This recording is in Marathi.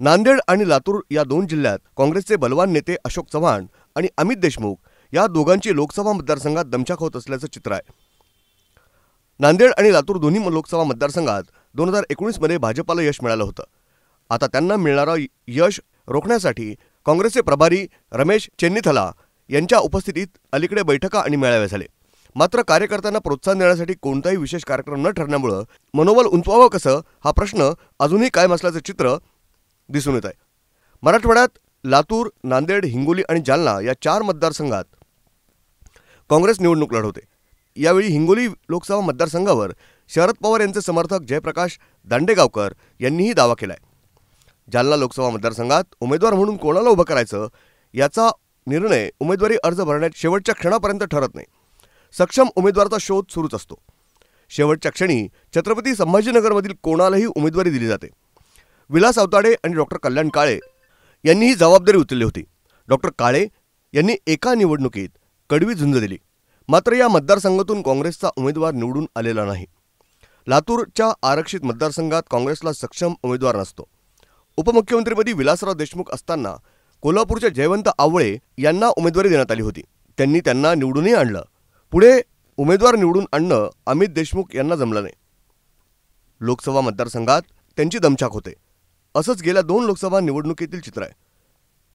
नांदेड आणि लातूर या दोन जिल्ह्यात काँग्रेसचे बलवान नेते अशोक चव्हाण आणि अमित देशमुख या दोघांची लोकसभा मतदारसंघात दमछाक होत असल्याचं चित्र आहे। नांदेड आणि लातूर दोन्ही लोकसभा मतदारसंघात 2019 मध्ये भाजपाला यश मिळालं होतं। आता त्यांना मिळणारं यश रोखण्यासाठी काँग्रेसचे प्रभारी रमेश चेन्नीथला यांच्या उपस्थितीत अलीकडे बैठका आणि मेळावे झाले। मात्र कार्यकर्त्यांना प्रोत्साहन देण्यासाठी कोणताही विशेष कार्यक्रम न ठरल्यामुळे मनोबल उंचवावं कसं हा प्रश्न अजूनही कायम असल्याचं चित्र दिसून येत आहे। मराठवाड्यात लातूर, नांदेड, हिंगोली आणि जालना या 4 मतदारसंघात काँग्रेस निवडणूक लढवते। यावेळी हिंगोली लोकसभा मतदारसंघावर शरद पवार यांचे समर्थक जयप्रकाश दांडेगावकर यांनीही दावा केलाय। जालना लोकसभा मतदारसंघात उमेदवार म्हणून कोणाला उभं करायचं याचा निर्णय उमेदवारी अर्ज भरण्याच्या शेवटच्या क्षणापर्यंत ठरत नाही। सक्षम उमेदवाराचा शोध सुरूच असतो। शेवटच्या क्षणी छत्रपती संभाजीनगरमधील कोणालाही उमेदवारी दिली जाते। विलास अवताडे आणि डॉक्टर कल्याण काळे यांनी ही जबाबदारी उचलली होती। डॉक्टर काळे यांनी एका निवडणुकीत कडवी झुंज दिली, मात्र या मतदारसंघातून काँग्रेसचा उमेदवार निवडून आलेला नाही। लातूरच्या आरक्षित मतदारसंघात काँग्रेसला सक्षम उमेदवार नसतो। उपमुख्यमंत्रीपदी विलासराव देशमुख असताना कोल्हापूरच्या जयवंत आवळे यांना उमेदवारी देण्यात आली होती। त्यांनी त्यांना निवडूनही आणलं। पुढे उमेदवार निवडून आणणं अमित देशमुख यांना जमलं नाही। लोकसभा मतदारसंघात त्यांची दमछाक होते। असंच गेल्या 2 लोकसभा निवडणुकीतील चित्र आहे।